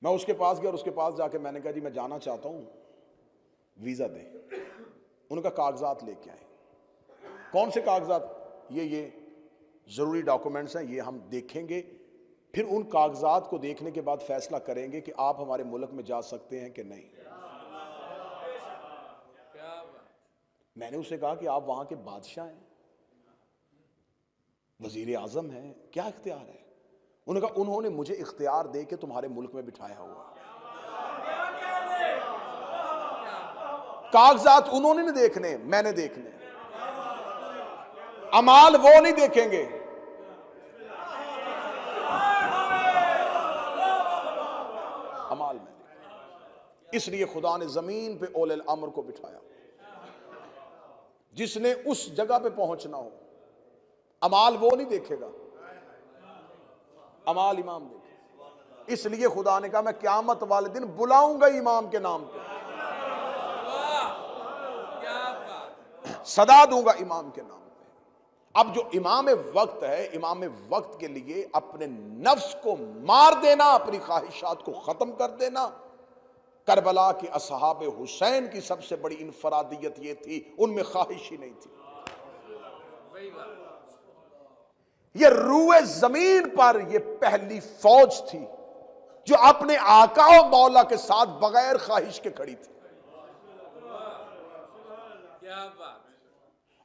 मैं उसके पास गया और उसके पास जाके मैंने कहा जी मैं जाना चाहता हूं, वीजा दे। उनका कागजात लेके आए। कौन से कागजात? ये जरूरी डॉक्यूमेंट्स हैं, ये हम देखेंगे, फिर उन कागजात को देखने के बाद फैसला करेंगे कि आप हमारे मुल्क में जा सकते हैं कि नहीं। मैंने उससे कहा कि आप वहां के बादशाह हैं, वजीर आजम हैं, क्या इख्तियार है? उन्होंने कहा उन्होंने मुझे इख्तियार दे के तुम्हारे मुल्क में बिठाया हुआ। कागजात उन्होंने नहीं देखने, मैंने देखने। अमाल वो नहीं देखेंगे। अमाल में देखेंगे। इसलिए खुदा ने जमीन पे ओले अमर को बिठाया। जिसने उस जगह पे पहुंचना हो, अमाल वो नहीं देखेगा, अमाल इमाम देखेगा। इसलिए खुदा ने कहा मैं क़यामत वाले दिन बुलाऊंगा इमाम के नाम पे, सदा दूंगा इमाम के नाम पे। अब जो इमाम वक्त है, इमाम वक्त के लिए अपने नफ्स को मार देना, अपनी ख्वाहिशात को खत्म कर देना। करबला के असहाब हुसैन की सबसे बड़ी इनफरादियत यह थी, उनमें ख्वाहिश ही नहीं थी। ये रूए जमीन पर ये पहली फौज थी जो अपने आका और मौला के साथ बगैर ख्वाहिश के खड़ी थी।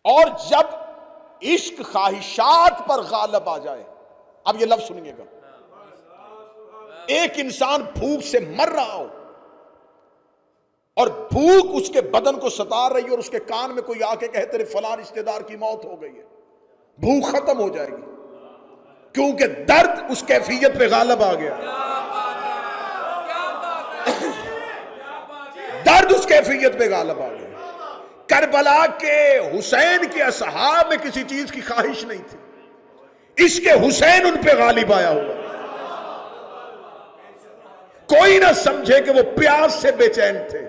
और जब इश्क ख्वाहिशात पर गालिब आ जाए, अब ये लफ्ज सुनिएगा, एक इंसान भूख से मर रहा हो और भूख उसके बदन को सता रही है और उसके कान में कोई आके कहे तेरे फलां रिश्तेदार की मौत हो गई है, भूख खत्म हो जाएगी, क्योंकि दर्द उस कैफियत पे गालिब आ गया। दर्द उस कैफियत पे गालिब आ गया। करबला के हुसैन के असहाब में किसी चीज की ख्वाहिश नहीं थी, इसके हुसैन उन पे गालिब आया हुआ। कोई ना समझे कि वो प्यास से बेचैन थे,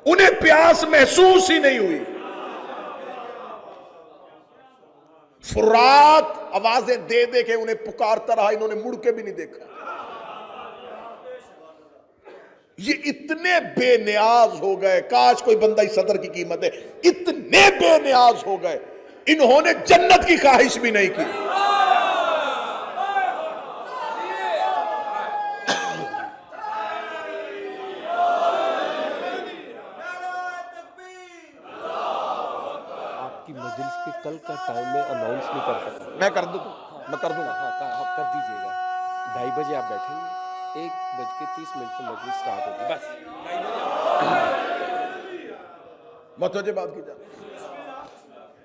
उन्हें प्यास महसूस ही नहीं हुई। फुरात आवाजें दे दे के उन्हें पुकारता रहा, इन्होंने मुड़ के भी नहीं देखा। ये इतने बेनियाज हो गए, काश कोई बंदा इस सदर की कीमत है, इतने बेनियाज हो गए, इन्होंने जन्नत की ख्वाहिश भी नहीं की। आपकी मजलिस के कल का टाइम में अनाउंस नहीं कर सकता। मैं कर दूंगा। हाँ, आप कर दीजिएगा। 2:30 बजे आप बैठेंगे, 1:30 पर मजलिस स्टार्ट होगी। बस मतवजे बात की जाए,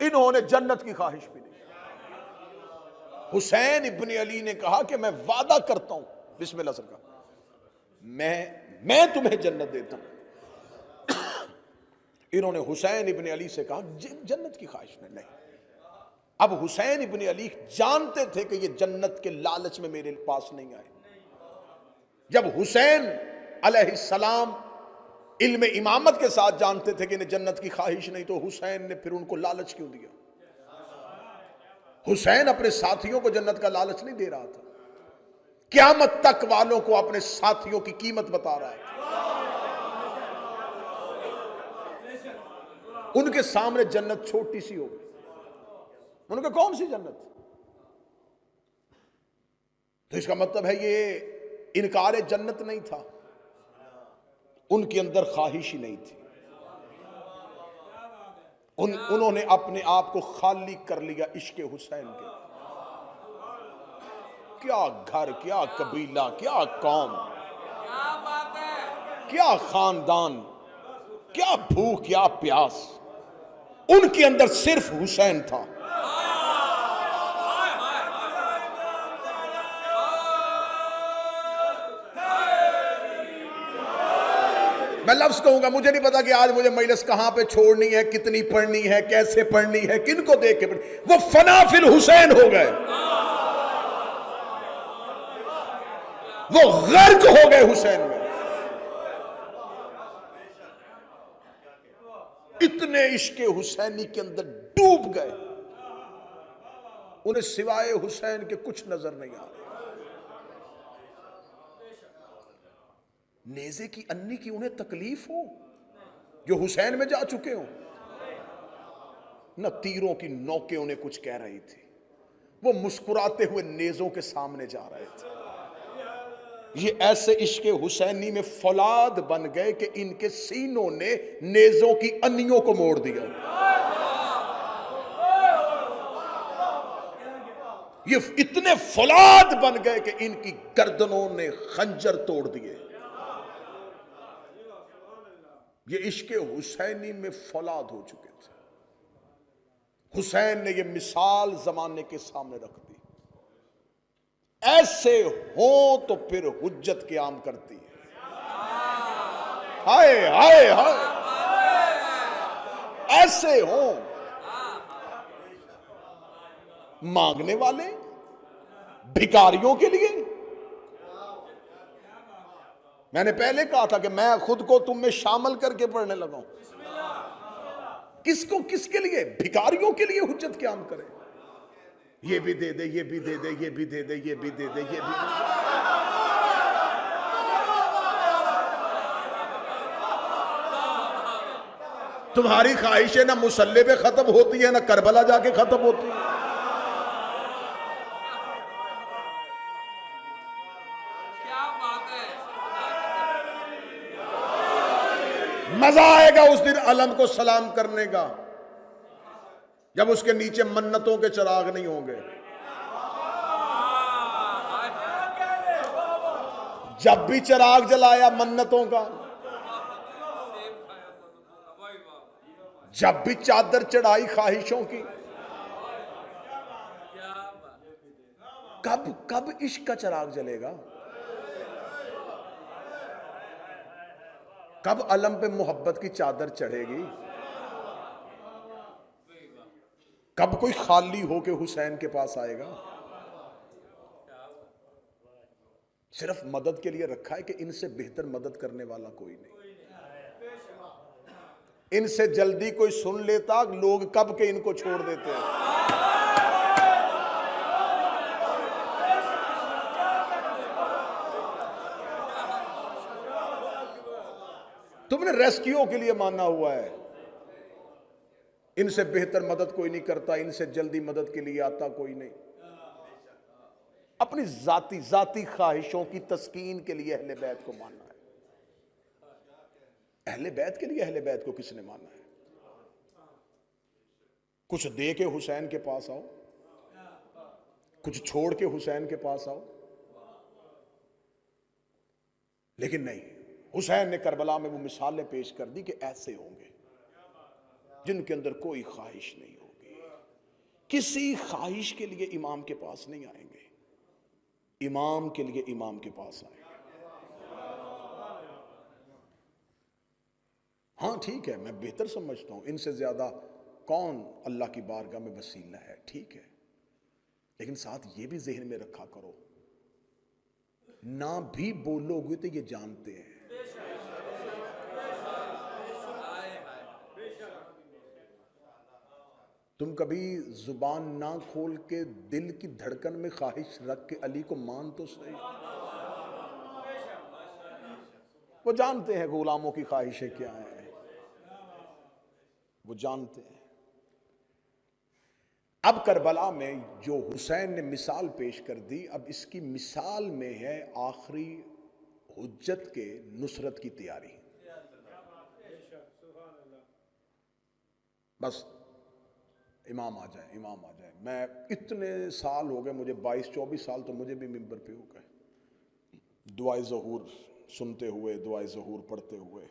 इन्होंने जन्नत की ख्वाहिश भी नहीं। हुसैन इब्न अली ने कहा कि मैं वादा करता हूं, बिस्मिल्लाह सरकार, मैं तुम्हें जन्नत देता हूं। इन्होंने हुसैन इब्न अली से कहा जन्नत की ख्वाहिश में नहीं। अब हुसैन इब्न अली जानते थे कि ये जन्नत के लालच में मेरे पास नहीं आए। जब हुसैन अलैहिस्सलाम इल्म इमामत के साथ जानते थे कि इन्हें जन्नत की ख्वाहिश नहीं, तो हुसैन ने फिर उनको लालच क्यों दिया? हुसैन अपने साथियों को जन्नत का लालच नहीं दे रहा था, क़यामत तक वालों को अपने साथियों की कीमत बता रहा था। उनके सामने जन्नत छोटी सी हो गई। उनका कौन सी जन्नत? तो इसका मतलब है ये इनकार जन्नत नहीं था, उनके अंदर ख्वाहिश ही नहीं थी। उन्होंने अपने आप को खाली कर लिया इश्क हुसैन के। क्या घर, क्या कबीला, क्या कौम, क्या खानदान, क्या भूख, क्या प्यास, उनके अंदर सिर्फ हुसैन था। मैं लफ्ज कहूंगा, मुझे नहीं पता कि आज मुझे मजलिस कहां पे छोड़नी है, कितनी पढ़नी है, कैसे पढ़नी है, किनको देख के पढ़नी। वो फना फिल हुसैन हो गए, वो गर्क हो गए हुसैन में। इतने इश्क हुसैनी के अंदर डूब गए, उन्हें सिवाय हुसैन के कुछ नजर नहीं आ रहा। नेज़े की अन्नी की उन्हें तकलीफ हो जो हुसैन में जा चुके हो, न तीरों की नोकें उन्हें कुछ कह रही थी, वो मुस्कुराते हुए नेज़ों के सामने जा रहे थे। ये ऐसे इश्क हुसैनी में फौलाद बन गए कि इनके सीनों ने नेज़ों की अन्नियों को मोड़ दिया। ये इतने फौलाद बन गए कि इनकी गर्दनों ने खंजर तोड़ दिए। ये इश्क हुसैनी में फौलाद हो चुके थे। हुसैन ने ये मिसाल जमाने के सामने रख दी। ऐसे हो तो फिर हुज्जत क़याम करती है। हाय हाय हाय, ऐसे हो मांगने वाले भिखारियों के लिए। मैंने पहले कहा था कि मैं खुद को तुम में शामिल करके पढ़ने लगा हूं। किसको, किसके लिए? भिखारियों के लिए हुज्जत क़याम करे। ये भी दे दे, ये भी दे दे, ये भी दे दे, ये भी दे दे, ये भी दे दे। तुम्हारी ख्वाहिशें ना मुसल्ले पे खत्म होती है, ना करबला जाके खत्म होती है। मजा आएगा उस दिन अलम को सलाम करने का, जब उसके नीचे मन्नतों के चिराग नहीं होंगे। जब भी चिराग जलाया मन्नतों का, जब भी चादर चढ़ाई ख्वाहिशों की, कब कब इश्क का चिराग जलेगा? कब अलम पे मोहब्बत की चादर चढ़ेगी? कब कोई खाली होके हुसैन के पास आएगा? सिर्फ मदद के लिए रखा है कि इनसे बेहतर मदद करने वाला कोई नहीं। इनसे जल्दी कोई सुन लेता, लोग कब के इनको छोड़ देते हैं। तुमने रेस्क्यू के लिए माना हुआ है, इनसे बेहतर मदद कोई नहीं करता, इनसे जल्दी मदद के लिए आता कोई नहीं। अपनी जाती ख्वाहिशों की तस्कीन के लिए अहले बैत को मानना है। अहले बैत के लिए अहले बैत को किसने माना है? कुछ दे के हुसैन के पास आओ, कुछ छोड़ के हुसैन के पास आओ, लेकिन नहीं। हुसैन ने करबला में वो मिसालें पेश कर दी कि ऐसे होंगे जिनके अंदर कोई ख्वाहिश नहीं होगी, किसी ख्वाहिश के लिए इमाम के पास नहीं आएंगे, इमाम के लिए इमाम के पास आएंगे। हाँ ठीक है, मैं बेहतर समझता हूं, इनसे ज्यादा कौन अल्लाह की बारगाह में वसीला है, ठीक है, लेकिन साथ ये भी जहन में रखा करो, ना भी बोलोगे तो ये जानते हैं। तुम कभी जुबान ना खोल के दिल की धड़कन में ख्वाहिश रख के अली को मान तो सही। वो जानते हैं गुलामों की ख्वाहिशें क्या हैं, वो जानते हैं। अब करबला में जो हुसैन ने मिसाल पेश कर दी, अब इसकी मिसाल में है आखिरी हुज्जत के नुसरत की तैयारी। बस इमाम आ जाए, इमाम आ जाए। मैं इतने साल हो गए मुझे, 22-24 साल तो मुझे भी मिंबर पे हो गए, दुआए ज़हूर सुनते हुए, दुआए ज़हूर पढ़ते हुए,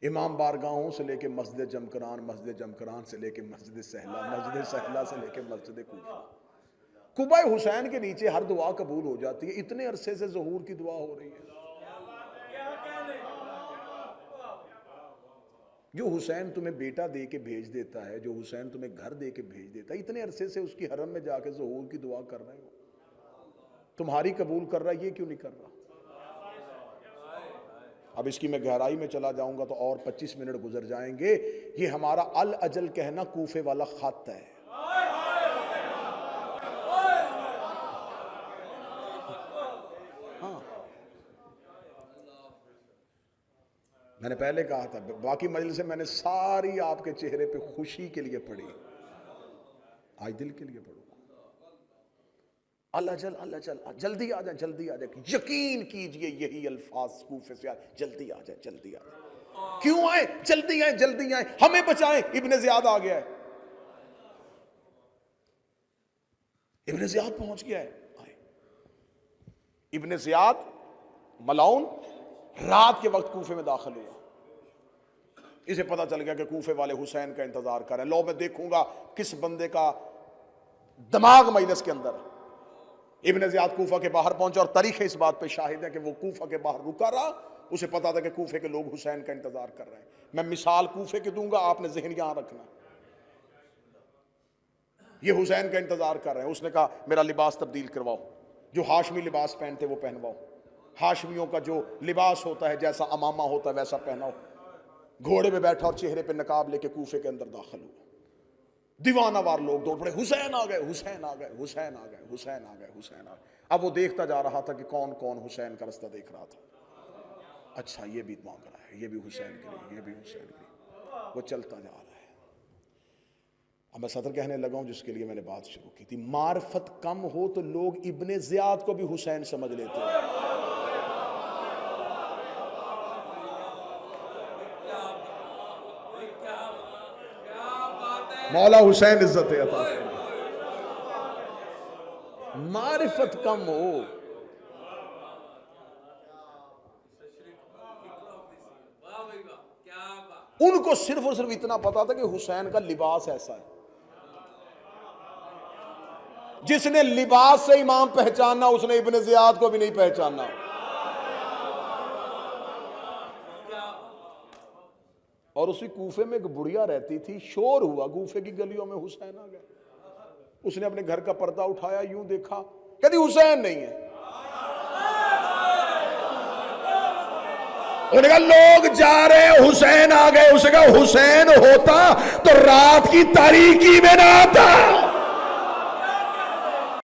इमाम बारगाहों से लेके मस्जिद जमकरान, मस्जिद जमकरान से लेके मस्जिद सहला, मस्जिद सहला से लेके मस्जिद कूफा। कुबा हुसैन के नीचे हर दुआ कबूल हो जाती है। इतने अरसे से ज़हूर की दुआ हो रही है। जो हुसैन तुम्हें बेटा दे के भेज देता है, जो हुसैन तुम्हें घर दे के भेज देता है, इतने अरसे से उसकी हरम में जाके ज़हूर की दुआ कर रहे हो, तुम्हारी कबूल कर रहा है, ये क्यों नहीं कर रहा? अब इसकी मैं गहराई में चला जाऊंगा तो और 25 मिनट गुजर जाएंगे। ये हमारा अल अजल कहना कूफे वाला खत है। हाँ, मैंने पहले कहा था, बाकी मजलिस से मैंने सारी आपके चेहरे पे खुशी के लिए पढ़ी, आज दिल के लिए पढ़ूंगा। अल्लाह जल्दी आ जाए, जल्दी आ जाए। यकीन कीजिए यही अल्फाज कूफे से आए, जल्दी आ जाए, जल्दी आ जाए। क्यों आए? जल्दी आए, जल्दी आए, हमें बचाएं। इब्ने ज़ियाद आ गया है, इब्ने ज़ियाद पहुंच गया है। आए इब्ने ज़ियाद मलाउन रात के वक्त कूफे में दाखिल हुआ। इसे पता चल गया कि कूफे वाले हुसैन का इंतजार कर रहे हैं। लो मैं देखूंगा किस बंदे का दिमाग मजलिस के अंदर। इब्ने ज़ियाद कूफा के बाहर पहुंचा और तारीख इस बात पे शाहिद है कि वो कूफा के बाहर रुका रहा। उसे पता था कि कूफे के लोग हुसैन का इंतजार कर रहे हैं। मैं मिसाल कूफे की दूंगा, आपने ज़हन यहां रखना। ये हुसैन का इंतजार कर रहे हैं। उसने कहा मेरा लिबास तब्दील करवाओ, जो हाशमी लिबास पहनते वो पहनवाओ, हाशमियों का जो लिबास होता है जैसा अमामा होता है वैसा पहनाओ। घोड़े पे बैठा और चेहरे पे नकाब लेके कूफे के अंदर दाखिल हुआ। दीवानावार लोग दौड़ पड़े, हुसैन आ गए, हुसैन आ गए, हुसैन आ गए, हुसैन आ गए, हुसैन आ गए। अब वो देखता जा रहा था कि कौन कौन हुसैन का रास्ता देख रहा था। अच्छा ये भी मांग रहा है, ये भी हुसैन के लिए, ये भी हुसैन के लिए। वो चलता जा रहा है। अब मैं सदर कहने लगा हूं जिसके लिए मैंने बात शुरू की थी। मार्फत कम हो तो लोग इब्ने ज़ियाद को भी हुसैन समझ लेते हैं। मौला हुसैन इज्जत अता फरमाए। मारिफत कम हो, उनको सिर्फ और सिर्फ इतना पता था कि हुसैन का लिबास ऐसा है। जिसने लिबास से इमाम पहचाना उसने इब्ने ज़ियाद को भी नहीं पहचाना। और उसी कूफे में एक बुढ़िया रहती थी। शोर हुआ कूफे की गलियों में, हुसैन आ गया। उसने अपने घर का पर्दा उठाया, यूं देखा, कहती हुसैन नहीं है। उन्होंने कहा लोग जा रहे हैं, हुसैन आ गए। उसने कहा हुसैन होता तो रात की तारीकी में ना आता।